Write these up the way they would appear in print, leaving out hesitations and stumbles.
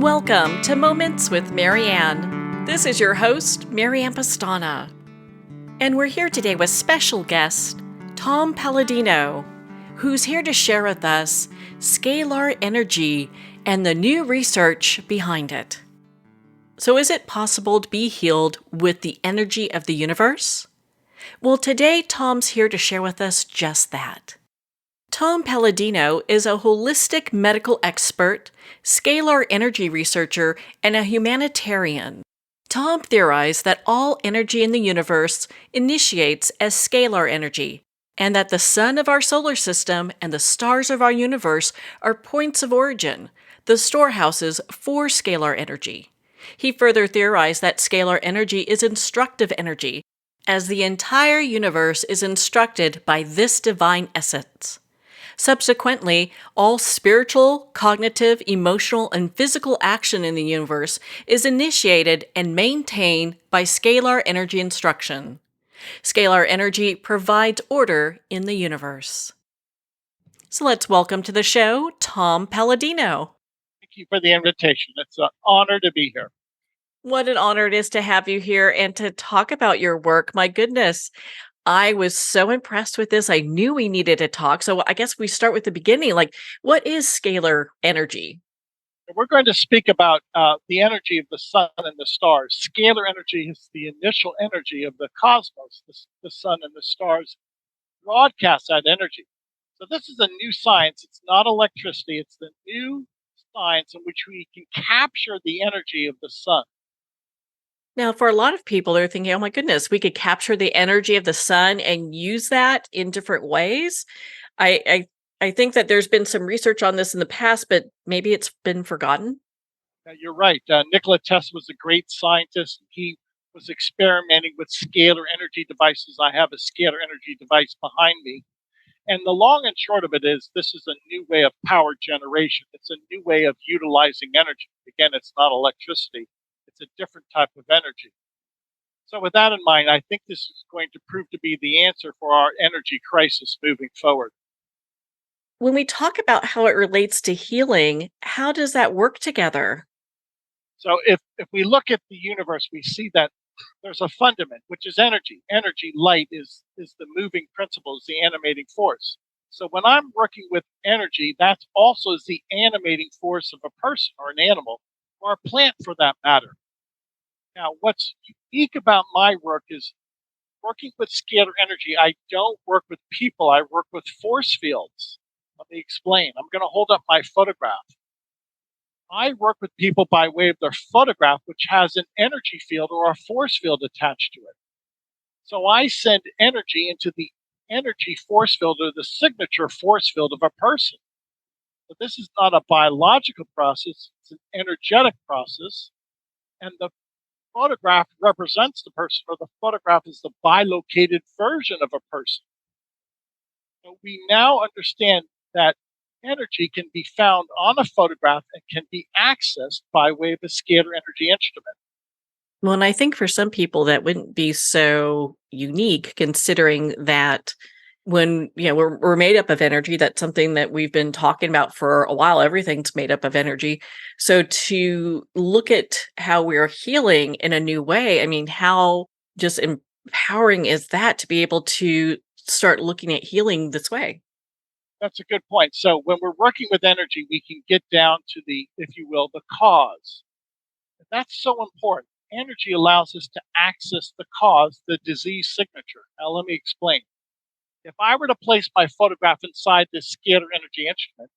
Welcome to Moments with Marianne. This is your host, Marianne Pastana. And we're here today with special guest, Tom Paladino, who's here to share with us scalar energy and the new research behind it. So is it possible to be healed with the energy of the universe? Well, today Tom's here to share with us just that. Tom Paladino is a holistic medical expert, scalar energy researcher, and a humanitarian. Tom theorized that all energy in the universe initiates as scalar energy, and that the sun of our solar system and the stars of our universe are points of origin, the storehouses for scalar energy. He further theorized that scalar energy is instructive energy, as the entire universe is instructed by this divine essence. Subsequently, all spiritual, cognitive, emotional, and physical action in the universe is initiated and maintained by scalar energy instruction. Scalar energy provides order in the universe. So let's welcome to the show, Tom Paladino. Thank you for the invitation. It's an honor to be here. What an honor it is to have you here and to talk about your work. My goodness. I was so impressed with this. I knew we needed to talk. So I guess we start with the beginning. What is scalar energy? We're going to speak about the energy of the sun and the stars. Scalar energy is the initial energy of the cosmos. The sun and the stars broadcast that energy. So this is a new science. It's not electricity. It's the new science in which we can capture the energy of the sun. Now, for a lot of people, they're thinking, oh my goodness, we could capture the energy of the sun and use that in different ways. I think that there's been some research on this in the past, but maybe it's been forgotten. You're right. Nikola Tesla was a great scientist. He was experimenting with scalar energy devices. I have a scalar energy device behind me. And the long and short of it is this is a new way of power generation. It's a new way of utilizing energy. Again, it's not electricity. It's a different type of energy. So with that in mind, I think this is going to prove to be the answer for our energy crisis moving forward. When we talk about how it relates to healing, how does that work together? So if we look at the universe, we see that there's a fundament, which is energy. Energy, light, is the moving principle, is the animating force. So when I'm working with energy, that also is the animating force of a person or an animal or a plant for that matter. Now, what's unique about my work is working with scalar energy. I don't work with people. I work with force fields. Let me explain. I'm going to hold up my photograph. I work with people by way of their photograph, which has an energy field or a force field attached to it. So I send energy into the energy force field or the signature force field of a person. But this is not a biological process, it's an energetic process. And the photograph represents the person, or the photograph is the bilocated version of a person. So we now understand that energy can be found on a photograph and can be accessed by way of a scalar energy instrument. Well, and I think for some people that wouldn't be so unique, considering that when we're made up of energy. That's something that we've been talking about for a while. Everything's made up of energy. So to look at how we're healing in a new way, I mean, how just empowering is that to be able to start looking at healing this way? That's a good point. So when we're working with energy, we can get down to the, if you will, the cause. And that's so important. Energy allows us to access the cause, the disease signature. Now, let me explain. If I were to place my photograph inside this scalar energy instrument,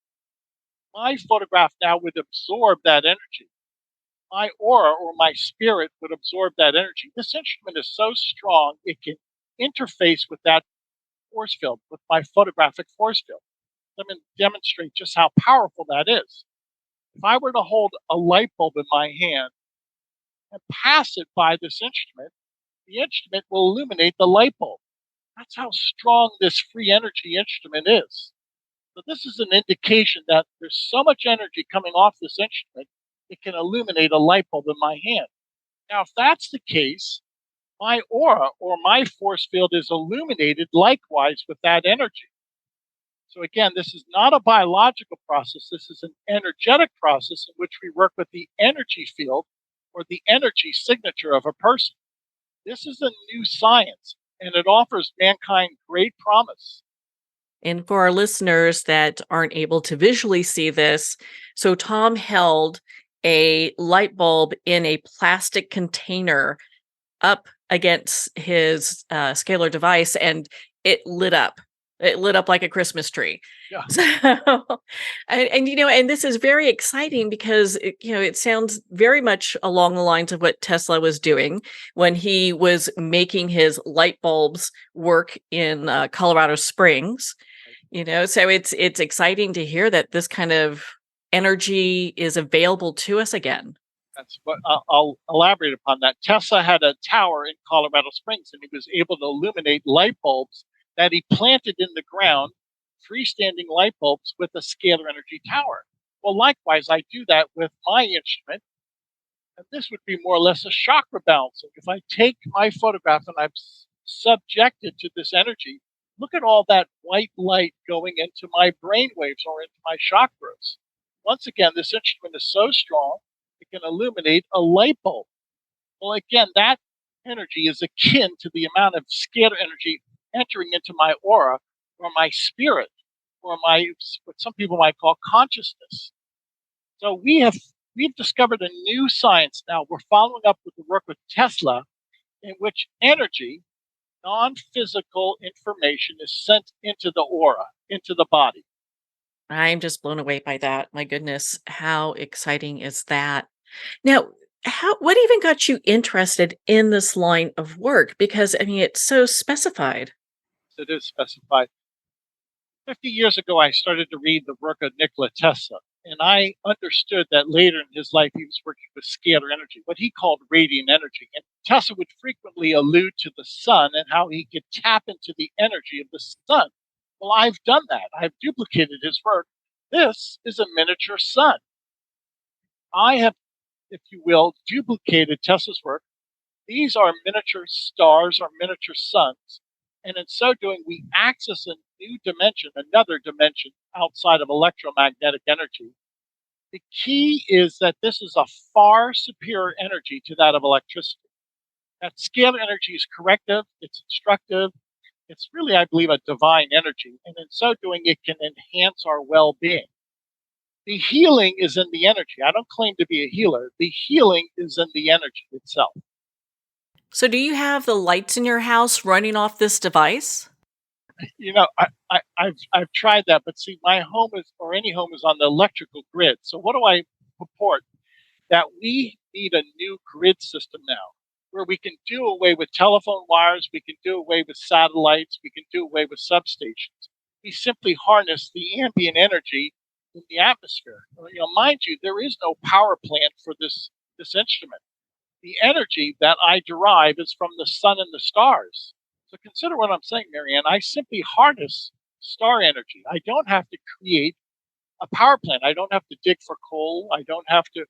my photograph now would absorb that energy. My aura or my spirit would absorb that energy. This instrument is so strong, it can interface with that force field, with my photographic force field. Let me demonstrate just how powerful that is. If I were to hold a light bulb in my hand and pass it by this instrument, the instrument will illuminate the light bulb. That's how strong this free energy instrument is. So this is an indication that there's so much energy coming off this instrument, it can illuminate a light bulb in my hand. Now, if that's the case, my aura or my force field is illuminated likewise with that energy. So again, this is not a biological process. This is an energetic process in which we work with the energy field or the energy signature of a person. This is a new science, and it offers mankind great promise. And for our listeners that aren't able to visually see this, so Tom held a light bulb in a plastic container up against his scalar device, and it lit up. It lit up like a Christmas tree. Yeah. So, and this is very exciting because it sounds very much along the lines of what Tesla was doing when he was making his light bulbs work in Colorado Springs. So it's exciting to hear that this kind of energy is available to us again. That's what I'll elaborate upon that. Tesla had a tower in Colorado Springs, and he was able to illuminate light bulbs that he planted in the ground, freestanding light bulbs with a scalar energy tower. Well, likewise, I do that with my instrument, and this would be more or less a chakra balancing. If I take my photograph and I'm subjected to this energy, look at all that white light going into my brain waves or into my chakras. Once again, this instrument is so strong, it can illuminate a light bulb. Well, again, that energy is akin to the amount of scalar energy entering into my aura or my spirit or what some people might call consciousness. So we've discovered a new science now. We're following up with the work with Tesla, in which energy, non-physical information, is sent into the aura, into the body. I'm just blown away by that. My goodness, how exciting is that? Now, what even got you interested in this line of work? Because I mean, it's so specified. It is specified. 50 years ago, I started to read the work of Nikola Tesla, and I understood that later in his life, he was working with scalar energy, what he called radiant energy. And Tesla would frequently allude to the sun and how he could tap into the energy of the sun. Well, I've done that. I've duplicated his work. This is a miniature sun. I have, if you will, duplicated Tesla's work. These are miniature stars or miniature suns. And in so doing, we access a new dimension, another dimension outside of electromagnetic energy. The key is that this is a far superior energy to that of electricity. That scalar energy is corrective, it's instructive, it's really, I believe, a divine energy. And in so doing, it can enhance our well being. The healing is in the energy. I don't claim to be a healer. The healing is in the energy itself. So, do you have the lights in your house running off this device? I've tried that, but see, my home is, or any home is on the electrical grid. So what do I purport? That we need a new grid system now, where we can do away with telephone wires, we can do away with satellites, we can do away with substations. We simply harness the ambient energy in the atmosphere. Mind you, there is no power plant for this instrument. The energy that I derive is from the sun and the stars. So consider what I'm saying, Marianne. I simply harness star energy. I don't have to create a power plant. I don't have to dig for coal. I don't have to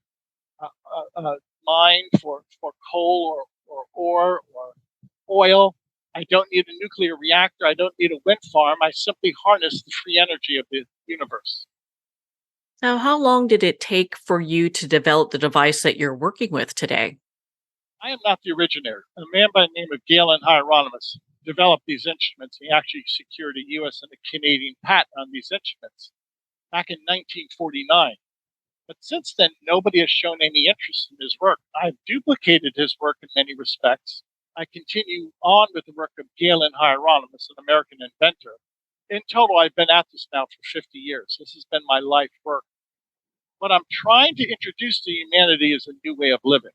mine for coal or ore or oil. I don't need a nuclear reactor. I don't need a wind farm. I simply harness the free energy of the universe. Now, how long did it take for you to develop the device that you're working with today? I am not the originator. A man by the name of Galen Hieronymus developed these instruments. He actually secured a U.S. and a Canadian patent on these instruments back in 1949. But since then, nobody has shown any interest in his work. I've duplicated his work in many respects. I continue on with the work of Galen Hieronymus, an American inventor. In total, I've been at this now for 50 years. This has been my life work. What I'm trying to introduce to humanity is a new way of living.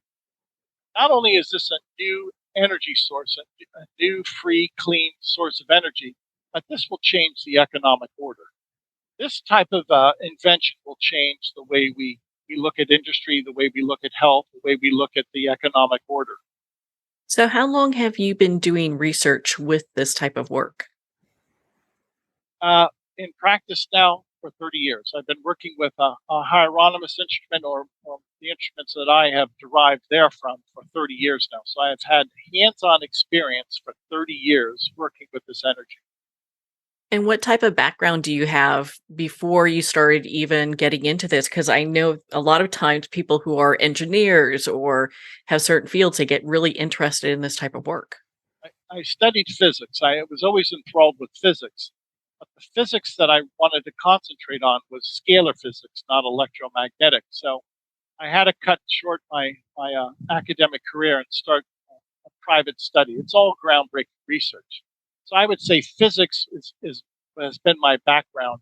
Not only is this a new energy source, a new, free, clean source of energy, but this will change the economic order. This type of invention will change the way we look at industry, the way we look at health, the way we look at the economic order. So, how long have you been doing research with this type of work? In practice now for 30 years. I've been working with a Hieronymus instrument or the instruments that I have derived therefrom for 30 years now. So I have had hands-on experience for 30 years working with this energy. And what type of background do you have before you started even getting into this? Because I know a lot of times people who are engineers or have certain fields, they get really interested in this type of work. I studied physics. I was always enthralled with physics. But the physics that I wanted to concentrate on was scalar physics, not electromagnetic. So I had to cut short my academic career and start a private study. It's all groundbreaking research. So I would say physics is has been my background,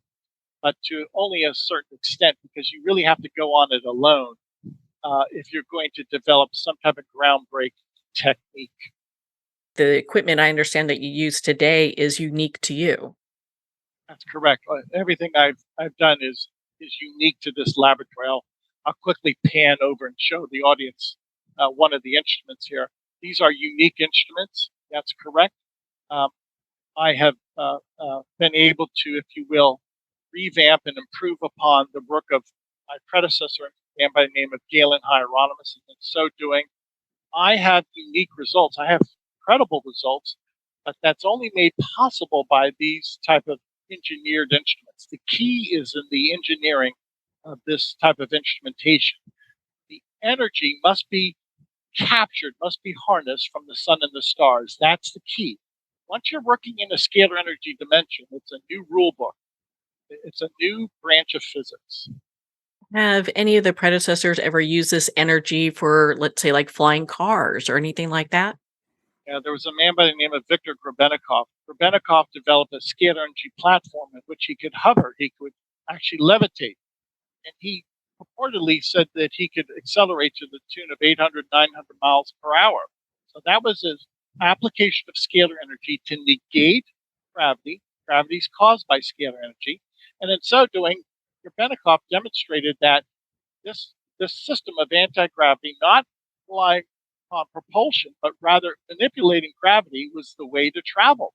but to only a certain extent because you really have to go on it alone if you're going to develop some type of groundbreaking technique. The equipment I understand that you use today is unique to you. That's correct. Everything I've done is unique to this laboratory. I'll quickly pan over and show the audience one of the instruments here. These are unique instruments. That's correct. Um, I have been able to, if you will, revamp and improve upon the work of my predecessor, a man by the name of Galen Hieronymus. And in so doing, I have unique results. I have incredible results, but that's only made possible by these type of engineered instruments. The key is in the engineering of this type of instrumentation. The energy must be captured, must be harnessed from the sun and the stars. That's the key. Once you're working in a scalar energy dimension, it's a new rule book. It's a new branch of physics. Have any of the predecessors ever used this energy for, let's say, like flying cars or anything like that? There was a man by the name of Viktor Grebennikov. Grebennikov developed a scalar energy platform in which he could hover. He could actually levitate. And he purportedly said that he could accelerate to the tune of 800, 900 miles per hour. So that was his application of scalar energy to negate gravity. Gravity is caused by scalar energy. And in so doing, Grebennikov demonstrated that this system of anti-gravity, not relying on propulsion, but rather manipulating gravity, was the way to travel.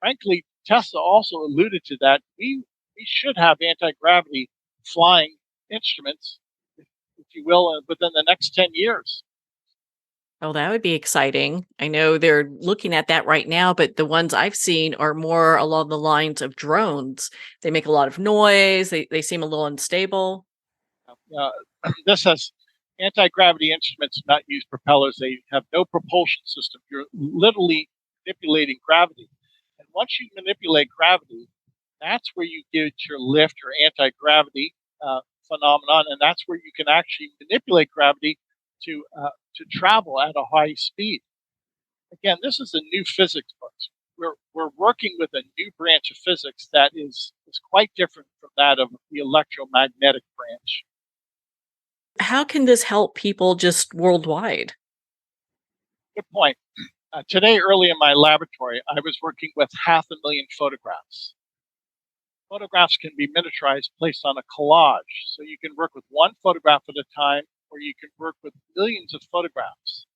Frankly, Tesla also alluded to that. We should have anti-gravity flying instruments, if you will, within the next 10 years. Oh, that would be exciting. I know they're looking at that right now, but the ones I've seen are more along the lines of drones. They make a lot of noise. They seem a little unstable. Uh, this has anti-gravity instruments do not use propellers. They have no propulsion system. You're literally manipulating gravity. And once you manipulate gravity, that's where you get your lift or anti-gravity phenomenon, and that's where you can actually manipulate gravity to travel at a high speed. Again, this is a new physics book. We're working with a new branch of physics that is quite different from that of the electromagnetic branch. How can this help people just worldwide? Good point. Today, early in my laboratory, I was working with 500,000 photographs. Photographs can be miniaturized, placed on a collage. So you can work with one photograph at a time, or you can work with millions of photographs.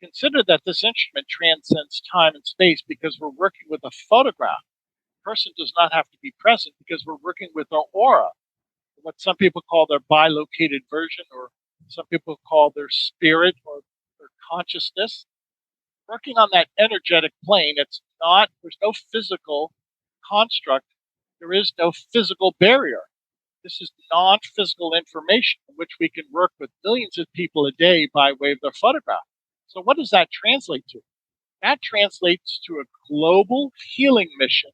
Consider that this instrument transcends time and space because we're working with a photograph. The person does not have to be present because we're working with their aura, what some people call their bilocated version, or some people call their spirit or their consciousness. Working on that energetic plane, there's no physical construct, there is no physical barrier. This is non-physical information in which we can work with millions of people a day by way of their photograph. So what does that translate to? That translates to a global healing mission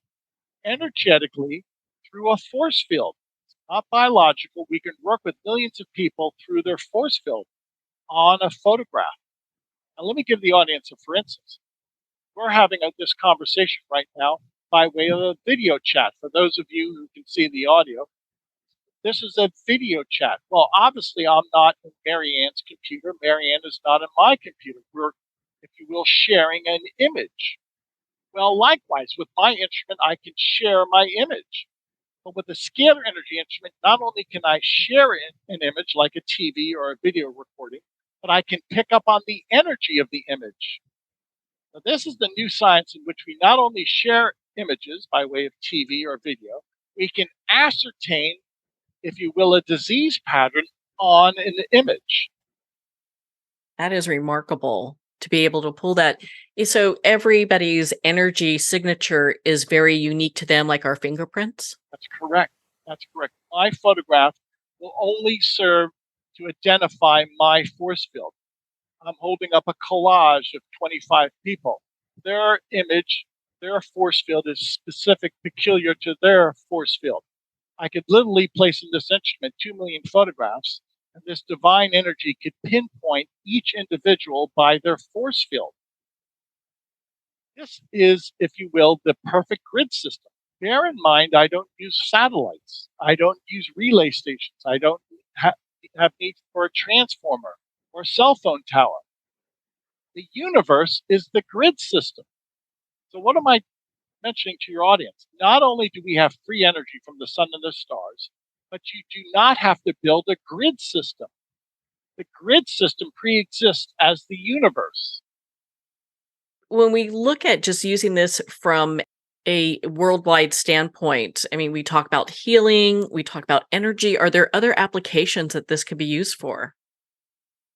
energetically through a force field. It's not biological. We can work with millions of people through their force field on a photograph. Now, let me give the audience a for instance. We're having this conversation right now by way of a video chat. For those of you who can see the audio, this is a video chat. Well, obviously, I'm not in Marianne's computer. Marianne is not in my computer. We're, if you will, sharing an image. Well, likewise, with my instrument, I can share my image. But with the scalar energy instrument, not only can I share an image like a TV or a video recording, but I can pick up on the energy of the image. Now, this is the new science in which we not only share images by way of TV or video, we can ascertain, if you will, a disease pattern on an image. That is remarkable to to be able to pull that. So everybody's energy signature is very unique to them, like our fingerprints? That's correct. That's correct. My photograph will only serve to identify my force field. I'm holding up a collage of 25 people. Their image, their force field is specific, peculiar to their force field. I could literally place in this instrument 2 million photographs, and this divine energy could pinpoint each individual by their force field. This is, if you will, the perfect grid system. Bear in mind, I don't use satellites. I don't use relay stations. I don't have need for a transformer or a cell phone tower. The universe is the grid system. So what am I mentioning to your audience? Not only do we have free energy from the sun and the stars, but you do not have to build a grid system. The grid system pre-exists as the universe. When we look at just using this from a worldwide standpoint, I mean, we talk about healing, we talk about energy. Are there other applications that this could be used for?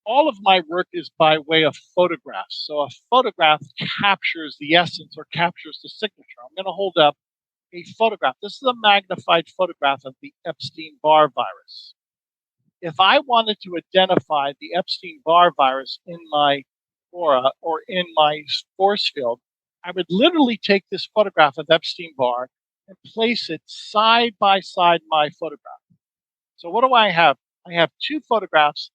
All of my work is by way of photographs. So a photograph captures the essence or captures the signature. I'm going to hold up a photograph. This is a magnified photograph of the Epstein-Barr virus. If I wanted to identify the Epstein-Barr virus in my aura or in my force field, I would literally take this photograph of Epstein-Barr and place it side by side my photograph. So what do I have? I have two photographs.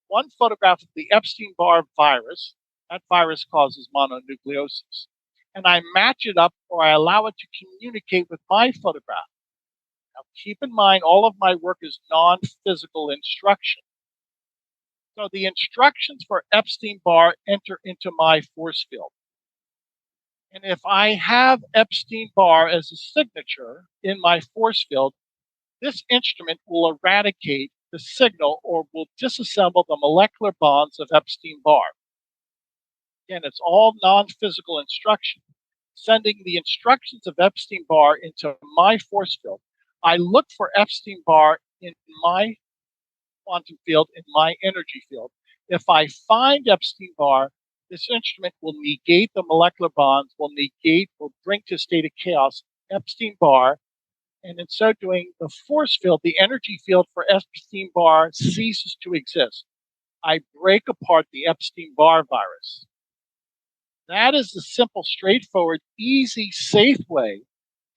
One photograph of the Epstein-Barr virus. That virus causes mononucleosis. And I match it up, or I allow it to communicate with my photograph. Now, keep in mind, all of my work is non-physical instruction. So the instructions for Epstein-Barr enter into my force field. And if I have Epstein-Barr as a signature in my force field, this instrument will eradicate the signal or will disassemble the molecular bonds of Epstein-Barr. Again, it's all non-physical instruction. Sending the instructions of Epstein-Barr into my force field, I look for Epstein-Barr in my quantum field, in my energy field. If I find Epstein-Barr, this instrument will negate the molecular bonds, will bring to a state of chaos Epstein-Barr, and in so doing, the force field, the energy field for Epstein-Barr ceases to exist. I break apart the Epstein-Barr virus. That is the simple, straightforward, easy, safe way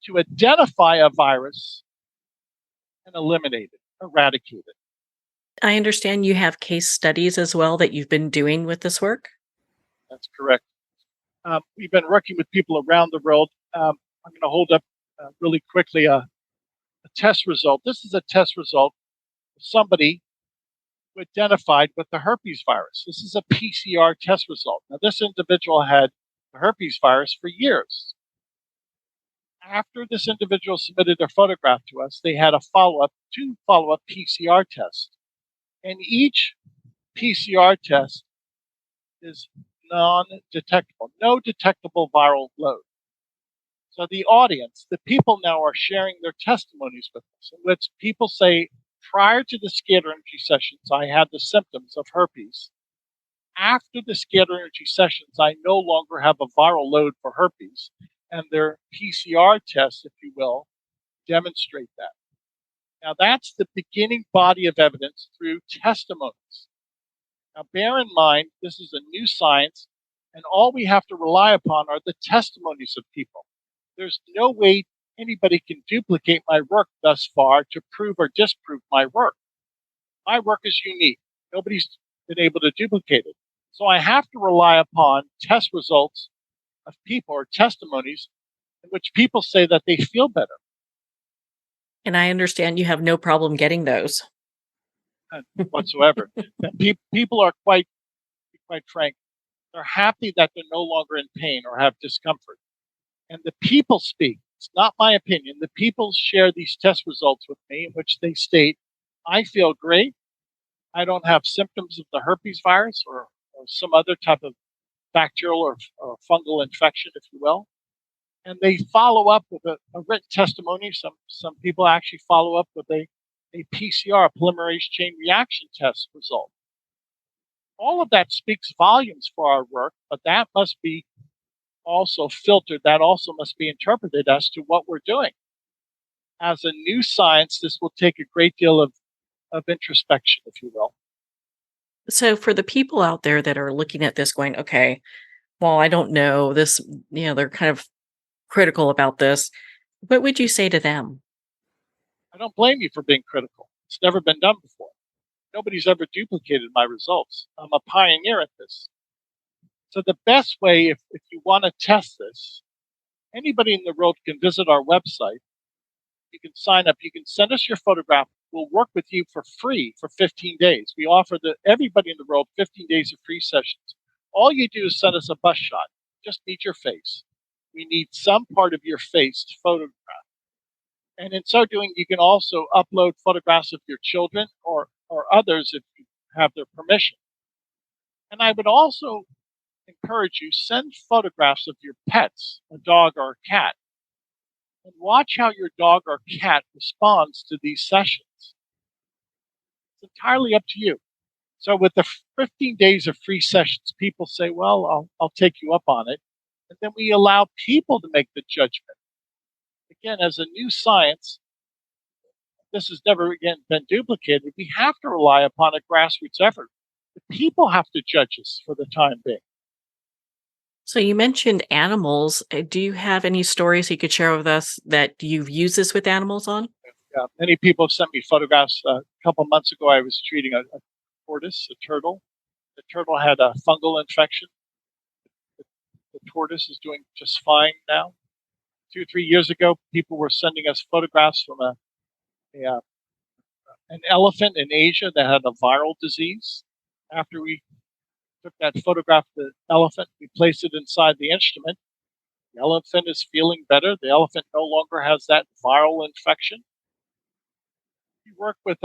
to identify a virus and eliminate it, eradicate it. I understand you have case studies as well that you've been doing with this work. That's correct. We've been working with people around the world. I'm going to hold up really quickly a test result. This is a test result of somebody who identified with the herpes virus. This is a PCR test result. Now, this individual had the herpes virus for years. After this individual submitted their photograph to us, they had two follow-up PCR tests. And each PCR test is non-detectable, no detectable viral load. So the audience, the people now are sharing their testimonies with us, in which people say, prior to the scalar energy sessions, I had the symptoms of herpes. After the scalar energy sessions, I no longer have a viral load for herpes, and their PCR tests, if you will, demonstrate that. Now, that's the beginning body of evidence through testimonies. Now, bear in mind, this is a new science, and all we have to rely upon are the testimonies of people. There's no way anybody can duplicate my work thus far to prove or disprove my work. My work is unique. Nobody's been able to duplicate it. So I have to rely upon test results of people or testimonies in which people say that they feel better. And I understand you have no problem getting those. Whatsoever. People are quite frank. They're happy that they're no longer in pain or have discomfort. And the people speak. It's not my opinion. The people share these test results with me in which they state, I feel great. I don't have symptoms of the herpes virus or some other type of bacterial or fungal infection, if you will. And they follow up with a written testimony. Some people actually follow up with a PCR, a polymerase chain reaction test result. All of that speaks volumes for our work, but that must be also filtered. That also must be interpreted as to what we're doing. As a new science, this will take a great deal of introspection, if you will. So for the people out there that are looking at this going, okay, well, I don't know this, they're kind of critical about this. What would you say to them? I don't blame you for being critical. It's never been done before. Nobody's ever duplicated my results. I'm a pioneer at this. So the best way, if you want to test this, anybody in the world can visit our website. You can sign up. You can send us your photograph. We'll work with you for free for 15 days. We offer everybody in the world 15 days of free sessions. All you do is send us a bus shot. Just need your face. We need some part of your face to photograph. And in so doing, you can also upload photographs of your children or others if you have their permission. And I would also encourage you, send photographs of your pets, a dog or a cat, and watch how your dog or cat responds to these sessions. It's entirely up to you. So with the 15 days of free sessions, people say, well, I'll take you up on it. And then we allow people to make the judgment. Again, as a new science, this has never again been duplicated. We have to rely upon a grassroots effort. The people have to judge us for the time being. So you mentioned animals. Do you have any stories you could share with us that you've used this with animals on? Many people have sent me photographs. A couple months ago, I was treating a tortoise, a turtle. The turtle had a fungal infection. The tortoise is doing just fine now. 2 or 3 years ago, people were sending us photographs from an elephant in Asia that had a viral disease. After we took that photograph of the elephant, we placed it inside the instrument. The elephant is feeling better. The elephant no longer has that viral infection. We work with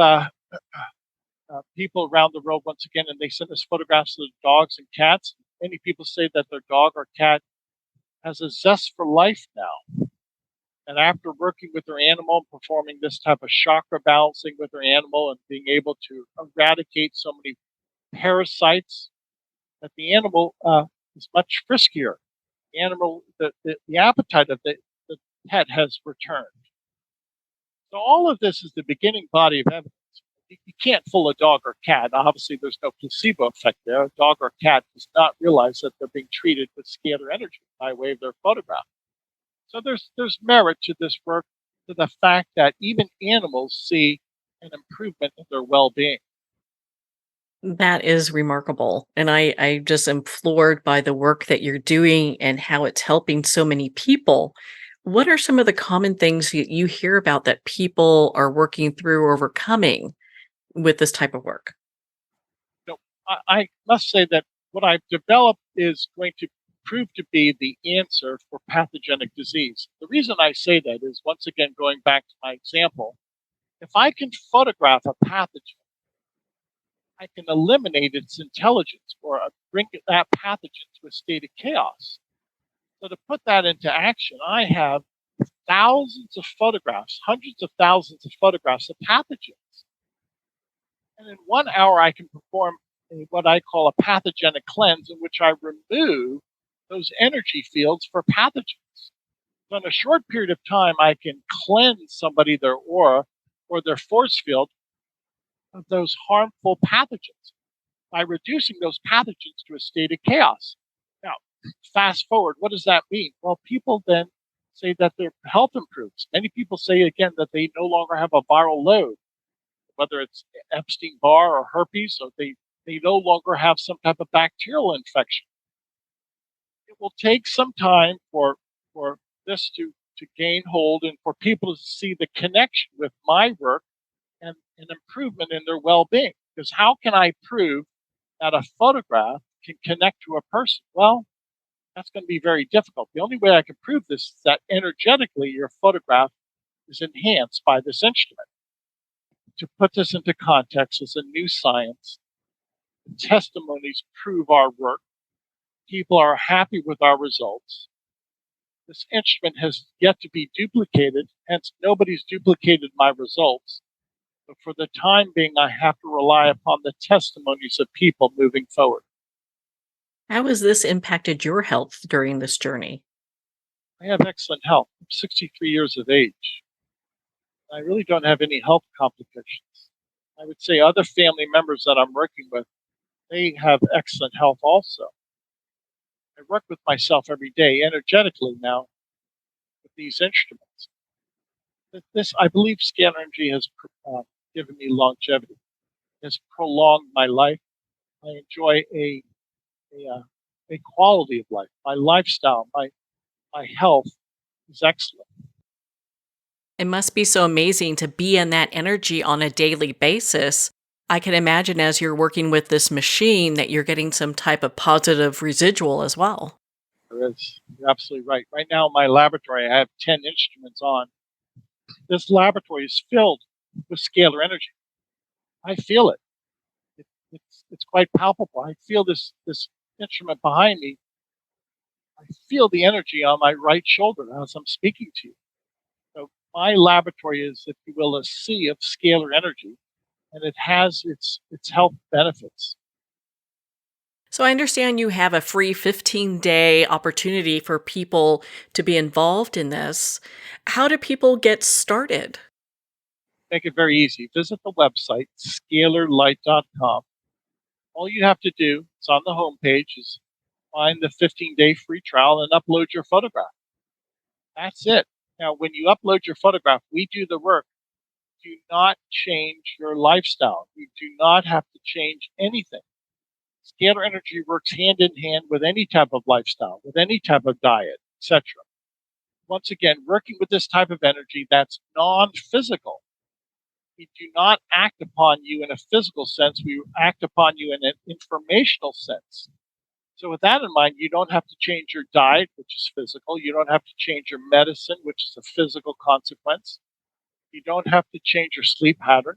people around the world once again, and they send us photographs of dogs and cats. Many people say that their dog or cat has a zest for life now. And after working with their animal, performing this type of chakra balancing with their animal and being able to eradicate so many parasites, that the animal is much friskier. The animal, the appetite of the pet has returned. So all of this is the beginning body of evidence. You can't fool a dog or cat. Obviously, there's no placebo effect there. A dog or cat does not realize that they're being treated with scalar energy by way of their photograph. So there's merit to this work, to the fact that even animals see an improvement in their well-being. That is remarkable. And I just am floored by the work that you're doing and how it's helping so many people. What are some of the common things that you hear about that people are working through or overcoming with this type of work? So I must say that what I've developed is going to prove to be the answer for pathogenic disease. The reason I say that is, once again, going back to my example, if I can photograph a pathogen, I can eliminate its intelligence or bring that pathogen to a state of chaos. So to put that into action, I have thousands of photographs, hundreds of thousands of photographs of pathogens. And in 1 hour, I can perform what I call a pathogenic cleanse, in which I remove those energy fields for pathogens. So in a short period of time, I can cleanse somebody, their aura or their force field, of those harmful pathogens by reducing those pathogens to a state of chaos. Now, fast forward, what does that mean? Well, people then say that their health improves. Many people say, again, that they no longer have a viral load, whether it's Epstein-Barr or herpes, or they no longer have some type of bacterial infection. It will take some time for this to gain hold and for people to see the connection with my work and an improvement in their well-being. Because how can I prove that a photograph can connect to a person? Well, that's going to be very difficult. The only way I can prove this is that energetically your photograph is enhanced by this instrument. To put this into context, as a new science, the testimonies prove our work. People are happy with our results. This instrument has yet to be duplicated, hence nobody's duplicated my results. But for the time being, I have to rely upon the testimonies of people moving forward. How has this impacted your health during this journey? I have excellent health. I'm 63 years of age. I really don't have any health complications. I would say other family members that I'm working with, they have excellent health also. I work with myself every day energetically now with these instruments. I believe Scalar Energy has given me longevity, has prolonged my life. I enjoy a quality of life. My lifestyle, my health is excellent. It must be so amazing to be in that energy on a daily basis. I can imagine as you're working with this machine that you're getting some type of positive residual as well. There is. You're absolutely right. Right now in my laboratory, I have 10 instruments on. This laboratory is filled with scalar energy. I feel it. It's quite palpable. I feel this instrument behind me. I feel the energy on my right shoulder as I'm speaking to you. So my laboratory is, if you will, a sea of scalar energy, and it has its health benefits. So I understand you have a free 15-day opportunity for people to be involved in this. How do people get started? Make it very easy. Visit the website, scalarlight.com. All you have to do, it's on the homepage, is find the 15-day free trial and upload your photograph. That's it. Now, when you upload your photograph, we do the work. Do not change your lifestyle. You do not have to change anything. Scalar energy works hand in hand with any type of lifestyle, with any type of diet, etc. Once again, working with this type of energy that's non-physical. We do not act upon you in a physical sense. We act upon you in an informational sense. So with that in mind, you don't have to change your diet, which is physical. You don't have to change your medicine, which is a physical consequence. You don't have to change your sleep pattern.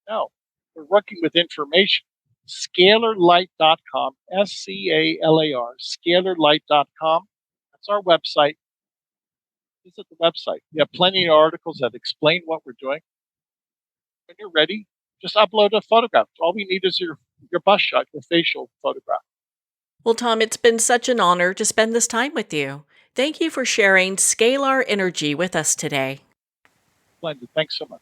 No, we're working with information. Scalarlight.com, SCALAR, scalarlight.com. That's our website. Visit the website. We have plenty of articles that explain what we're doing. When you're ready, just upload a photograph. All we need is your bust shot, your facial photograph. Well, Tom, it's been such an honor to spend this time with you. Thank you for sharing Scalar Energy with us today. Splendid. Thanks so much.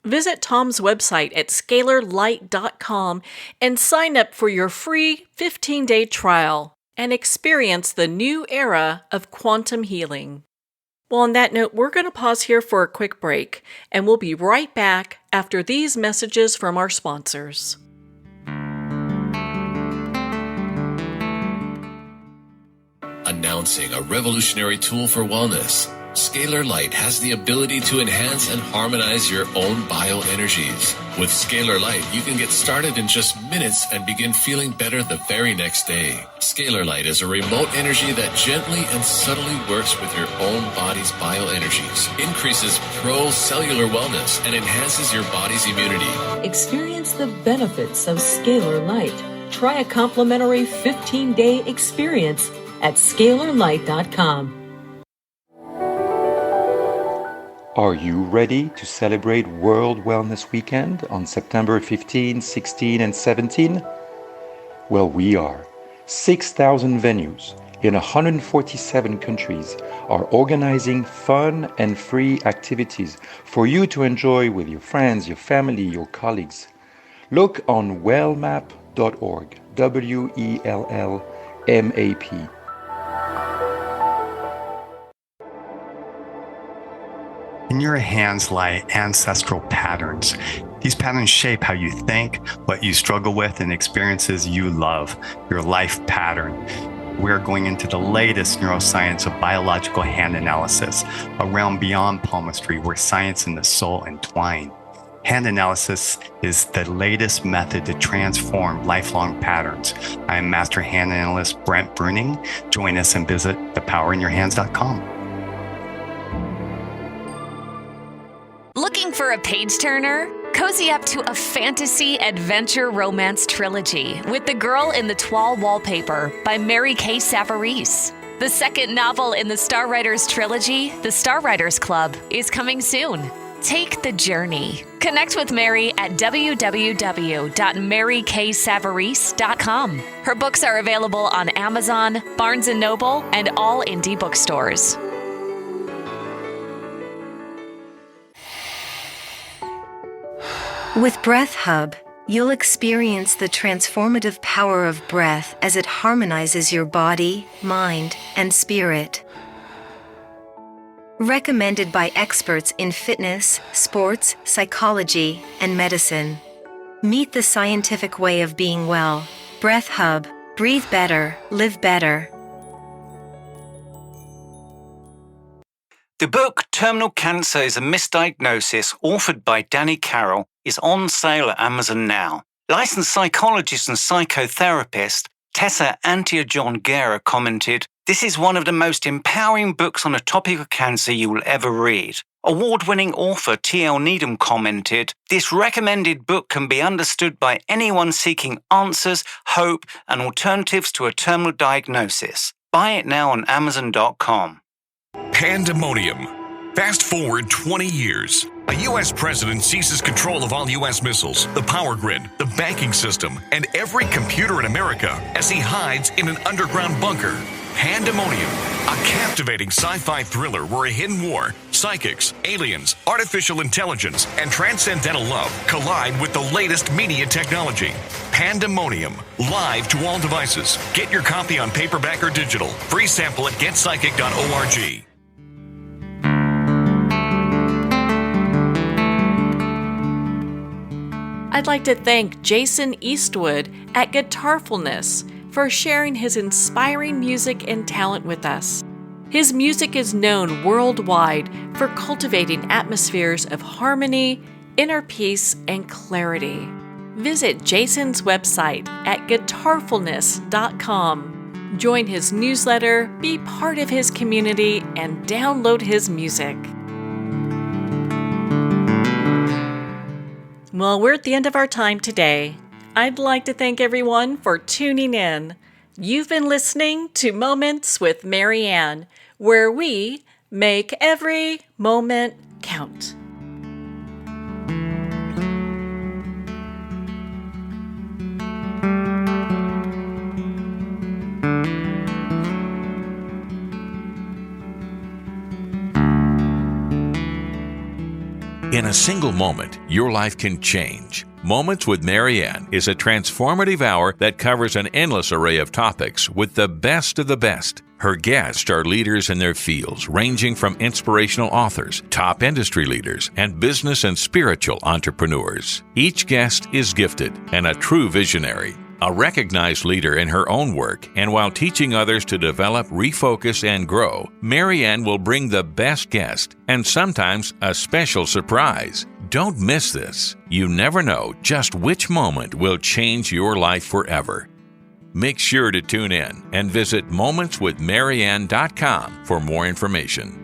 Visit Tom's website at scalarlight.com and sign up for your free 15-day trial and experience the new era of quantum healing. Well, on that note, we're going to pause here for a quick break, and we'll be right back after these messages from our sponsors. Announcing a revolutionary tool for wellness. Scalar Light has the ability to enhance and harmonize your own bioenergies. With Scalar Light, you can get started in just minutes and begin feeling better the very next day. Scalar Light is a remote energy that gently and subtly works with your own body's bioenergies, increases pro-cellular wellness, and enhances your body's immunity. Experience the benefits of Scalar Light. Try a complimentary 15-day experience at scalarlight.com. Are you ready to celebrate World Wellness Weekend on September 15, 16, and 17? Well, we are. 6,000 venues in 147 countries are organizing fun and free activities for you to enjoy with your friends, your family, your colleagues. Look on wellmap.org, WELLMAP. In your hands lie ancestral patterns. These patterns shape how you think, what you struggle with, and experiences you love, your life pattern. We're going into the latest neuroscience of biological hand analysis, a realm beyond palmistry where science and the soul entwine. Hand analysis is the latest method to transform lifelong patterns. I am Master Hand Analyst Brent Bruning. Join us and visit thepowerinyourhands.com. Looking for a page-turner? Cozy up to a fantasy adventure romance trilogy with The Girl in the Toile Wallpaper by Mary Kay Savarese. The second novel in the Star Writers trilogy, The Star Writers Club, is coming soon. Take the journey. Connect with Mary at www.maryksavaris.com. Her books are available on Amazon, Barnes & Noble, and all indie bookstores. With Breath Hub, you'll experience the transformative power of breath as it harmonizes your body, mind, and spirit. Recommended by experts in fitness, sports, psychology, and medicine. Meet the scientific way of being well. Breath Hub. Breathe better, live better. The book Terminal Cancer is a Misdiagnosis, authored by Danny Carroll, is on sale at Amazon now. Licensed psychologist and psychotherapist Tessa Antiojon-Guerra commented, "This is one of the most empowering books on the topic of cancer you will ever read." Award-winning author T.L. Needham commented, "This recommended book can be understood by anyone seeking answers, hope, and alternatives to a terminal diagnosis. Buy it now on Amazon.com. Pandemonium. Fast forward 20 years. A U.S. president seizes control of all U.S. missiles, the power grid, the banking system, and every computer in America as he hides in an underground bunker. Pandemonium, a captivating sci-fi thriller where a hidden war, psychics, aliens, artificial intelligence, and transcendental love collide with the latest media technology. Pandemonium, live to all devices. Get your copy on paperback or digital. Free sample at getpsychic.org. I'd like to thank Jason Eastwood at Guitarfulness for sharing his inspiring music and talent with us. His music is known worldwide for cultivating atmospheres of harmony, inner peace, and clarity. Visit Jason's website at guitarfulness.com. Join his newsletter, be part of his community, and download his music. Well, we're at the end of our time today. I'd like to thank everyone for tuning in. You've been listening to Moments with Marianne, where we make every moment count. In a single moment, your life can change. Moments with Marianne is a transformative hour that covers an endless array of topics with the best of the best. Her guests are leaders in their fields, ranging from inspirational authors, top industry leaders, and business and spiritual entrepreneurs. Each guest is gifted and a true visionary, a recognized leader in her own work, and while teaching others to develop, refocus, and grow, Marianne will bring the best guest and sometimes a special surprise. Don't miss this. You never know just which moment will change your life forever. Make sure to tune in and visit momentswithmarianne.com for more information.